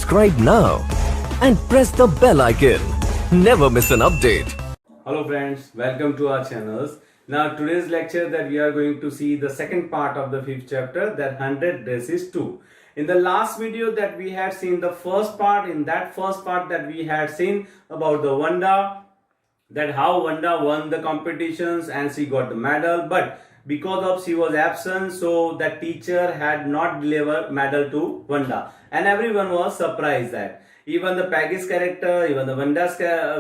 subscribe now and press the bell icon. Never miss an update. Hello friends, welcome to our channels. Now today's lecture that we are going to see the second part of the fifth chapter, that 100 dresses 2. In the last video that we had seen the first part, in that first part that we had seen about the Vanda, that how Vanda won the competitions and she got the medal, but because of she was absent, so the teacher had not delivered medal to Vanda, and everyone was surprised that even the Peggy's character, even the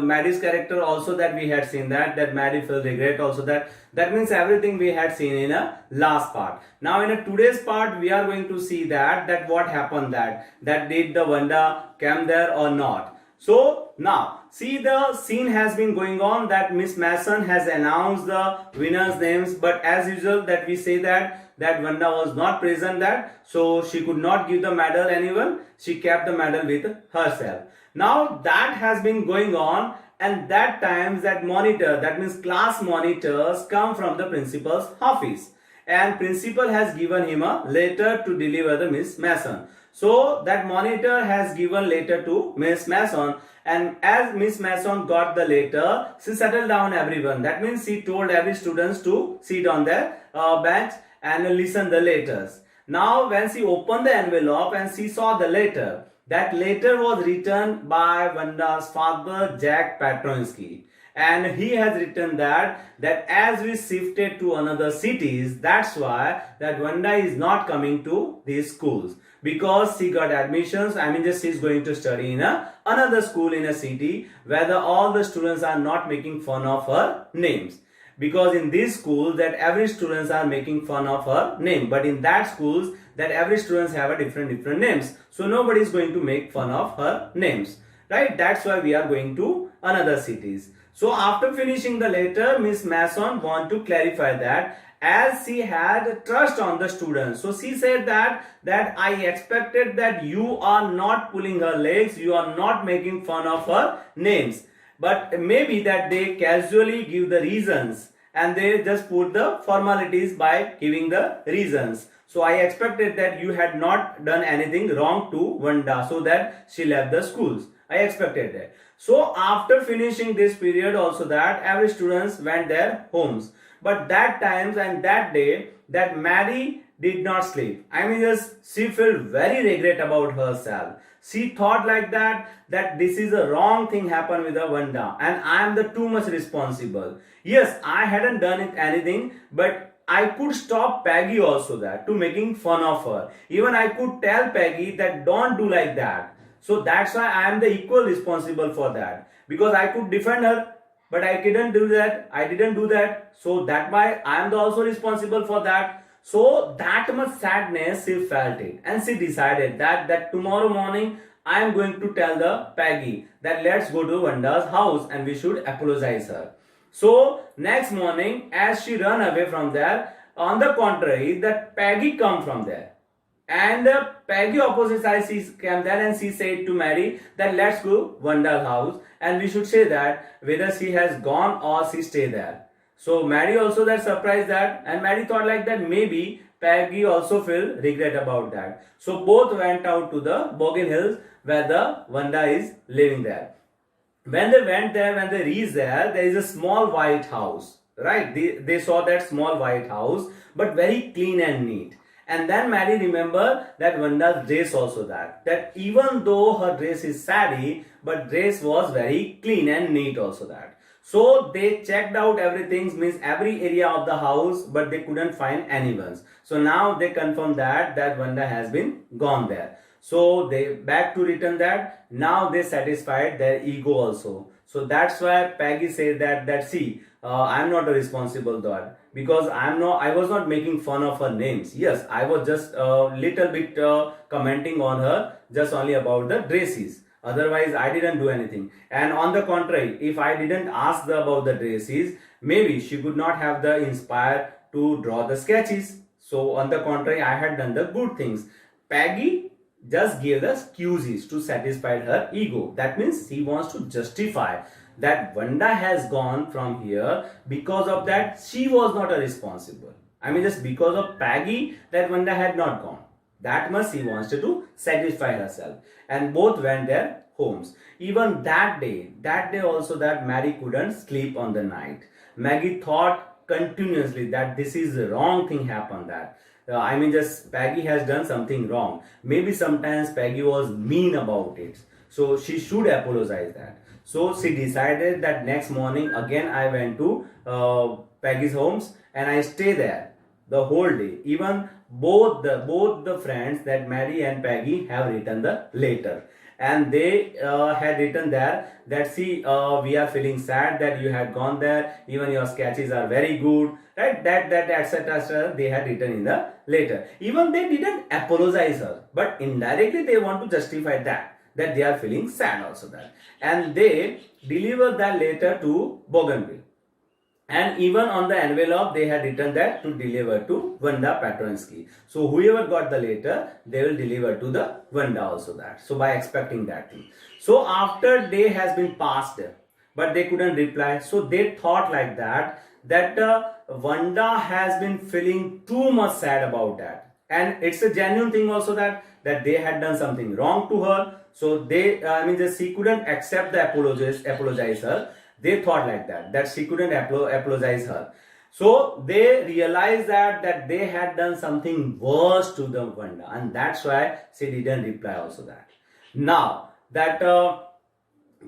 Maddie's character also, that we had seen that Maddie felt regret also, that means everything we had seen in a last part. Now in a today's part we are going to see that what happened, that did the Vanda came there or not. So now see, the scene has been going on that Miss Mason has announced the winners' names, but as usual that we say that Vanda was not present, that so she could not give the medal anyone, she kept the medal with herself. Now that has been going on, and that times that monitor, that means class monitors, come from the principal's office, and principal has given him a letter to deliver the Miss Mason. So that monitor has given letter to Miss Mason, and as Miss Mason got the letter, she settled down everyone. That means she told every students to sit on their bench and listen the letters. Now when she opened the envelope and she saw the letter, that letter was written by Vanda's father, Jack Petronsky. And he has written that as we shifted to another cities, that's why that Vanda is not coming to these schools, because she got admissions. I mean, just she's going to study in another school in a city where all the students are not making fun of her names. Because in these schools that every students are making fun of her name, but in that schools that every students have a different names, so nobody is going to make fun of her names, right? That's why we are going to another cities. So after finishing the letter, Miss Mason want to clarify that as she had trust on the students. So she said that I expected that you are not pulling her legs, you are not making fun of her names, but maybe that they casually give the reasons and they just put the formalities by giving the reasons. So I expected that you had not done anything wrong to Vanda so that she left the schools. I expected that. So after finishing this period also, that every students went their homes. But that times and that day that Maddie did not sleep. I mean, just she felt very regret about herself. She thought like that this is a wrong thing happened with the Vanda and I am the too much responsible. Yes, I hadn't done anything, but I could stop Peggy also that to making fun of her. Even I could tell Peggy that don't do like that. So that's why I am the equal responsible for that, because I could defend her, but I didn't do that. So that why I am also responsible for that. So that much sadness she felt it, and she decided that tomorrow morning I am going to tell the Peggy that let's go to Vanda's house and we should apologize her. So next morning as she run away from there, on the contrary that Peggy come from there. And Peggy opposite side she came there and she said to Mary that let's go Vanda's house and we should say that whether she has gone or she stay there. So Mary also that surprised that, and Mary thought like that maybe Peggy also feel regret about that. So both went out to the Boggin Hills where the Vanda is living there. When they went there, when they reached there, there is a small white house, right? They saw that small white house, but very clean and neat. And then Mary remembered that Vanda's dress also, that even though her dress is sari, but dress was very clean and neat also that. So they checked out everything, means every area of the house, but they couldn't find anyone's. So now they confirmed that Vanda has been gone there. So they back to return that. Now they satisfied their ego also. So that's why Peggy said that see, I'm not a responsible dad, because I was not making fun of her names. Yes, I was just a little bit commenting on her just only about the dresses. Otherwise, I didn't do anything. And on the contrary, if I didn't ask her about the dresses, maybe she could not have the inspire to draw the sketches. So on the contrary, I had done the good things. Peggy just gave the excuses to satisfy her ego. That means she wants to justify that Vanda has gone from here because of that she was not a responsible. I mean, just because of Peggy that Vanda had not gone. That much she wants to satisfy herself. And both went their homes. Even that day also that Mary couldn't sleep on the night. Maggie thought continuously that this is the wrong thing happened, that just Peggy has done something wrong. Maybe sometimes Peggy was mean about it. So she should apologize that. So she decided that next morning again I went to Peggy's homes and I stay there the whole day. Even both the friends that Mary and Peggy have written the letter, and they had written there that see we are feeling sad that you had gone there, even your sketches are very good, right, that etc they had written in the letter. Even they didn't apologize her, but indirectly they want to justify that they are feeling sad also, that, and they deliver that letter to Bougainville. And even on the envelope they had written that to deliver to Wanda Petronsky. So whoever got the letter, they will deliver to the Wanda also, that. So by expecting that thing. So after day has been passed, but they couldn't reply. So they thought like that Wanda has been feeling too much sad about that. And it's a genuine thing also that they had done something wrong to her. So they, she couldn't accept the apologize her. They thought like that she couldn't apologize her. So they realized that they had done something worse to the Wanda, and that's why she didn't reply also that. Now that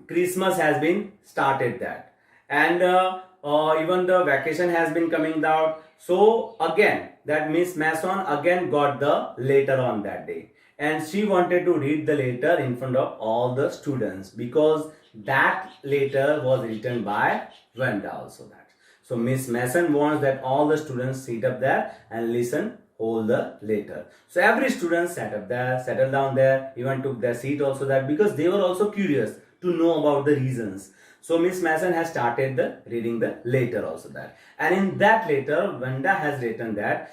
Christmas has been started that, and even the vacation has been coming out. So again that Miss Mason again got the letter on that day, and she wanted to read the letter in front of all the students, because that letter was written by Wanda also, that. So Miss Mason wants that all the students sit up there and listen all the letter. So every student sat up there, settled down there, even took their seat also, that because they were also curious to know about the reasons. So Miss Mason has started the reading the letter also, that, and in that letter Wanda has written that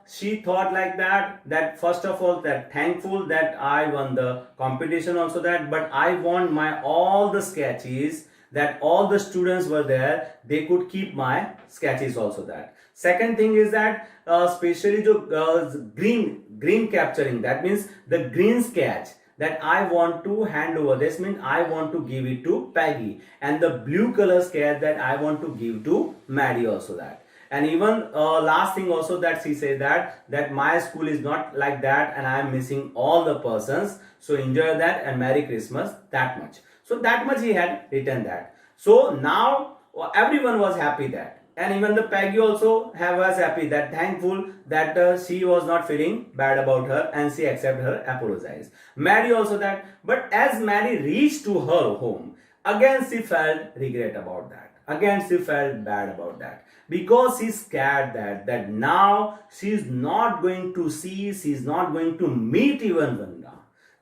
she thought like that first of all that thankful that I won the competition also, that, but I want my all the sketches, that all the students were there, they could keep my sketches also, that. Second thing is that especially the green capturing, that means the green sketch, that I want to hand over. This means I want to give it to Peggy, and the blue color sketch that I want to give to Maddie also, that. And even last thing also that she said that my school is not like that and I am missing all the persons, so enjoy that and Merry Christmas, that much. So that much he had written that. So now everyone was happy that. And even the Peggy also was happy, that thankful that she was not feeling bad about her and she accepted her apologize. Maddie also that, but as Maddie reached to her home, again she felt regret about that. Again she felt bad about that, because she's scared that now she's not going to see, she's not going to meet even Wanda.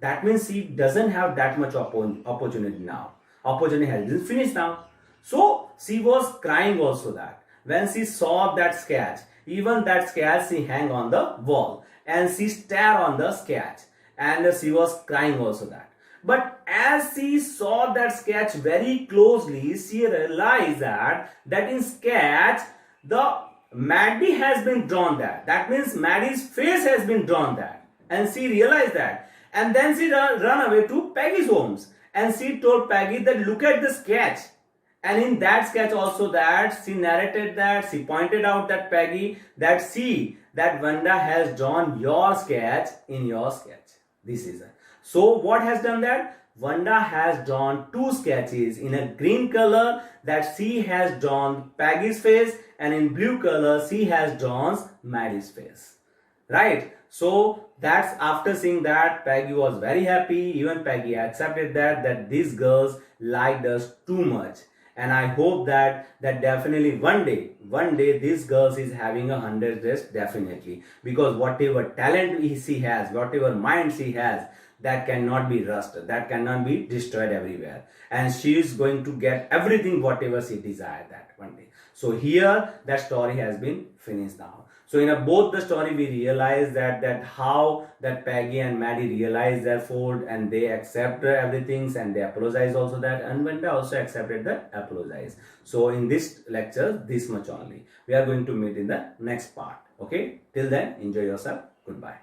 That means she doesn't have that much opportunity now. Opportunity has been finished now. So she was crying also, that when she saw that sketch, even that sketch she hang on the wall and she stare on the sketch, and she was crying also, that. But as she saw that sketch very closely, she realized that in sketch the Maddie has been drawn there. That means Maddie's face has been drawn there, and she realized that. And then she run away to Peggy's homes and she told Peggy that look at the sketch. And in that sketch also, that she narrated that, she pointed out that Peggy, that see that Wanda has drawn your sketch in your sketch. This is it. So what has done that? Wanda has drawn two sketches in a green color, that she has drawn Peggy's face, and in blue color she has drawn Maddie's face. Right? So that's after seeing that, Peggy was very happy. Even Peggy accepted that these girls liked us too much. And I hope that definitely one day this girl is having 100 dress, definitely, because whatever talent she has, whatever mind she has, that cannot be rusted, that cannot be destroyed everywhere, and she is going to get everything whatever she desires that one day. So here that story has been finished now. So in both the story we realize that how that Peggy and Maddie realize their fault and they accept everything and they apologize also that, and Wanda also accepted the apologize. So in this lecture this much only. We are going to meet in the next part. Okay, till then enjoy yourself. Goodbye.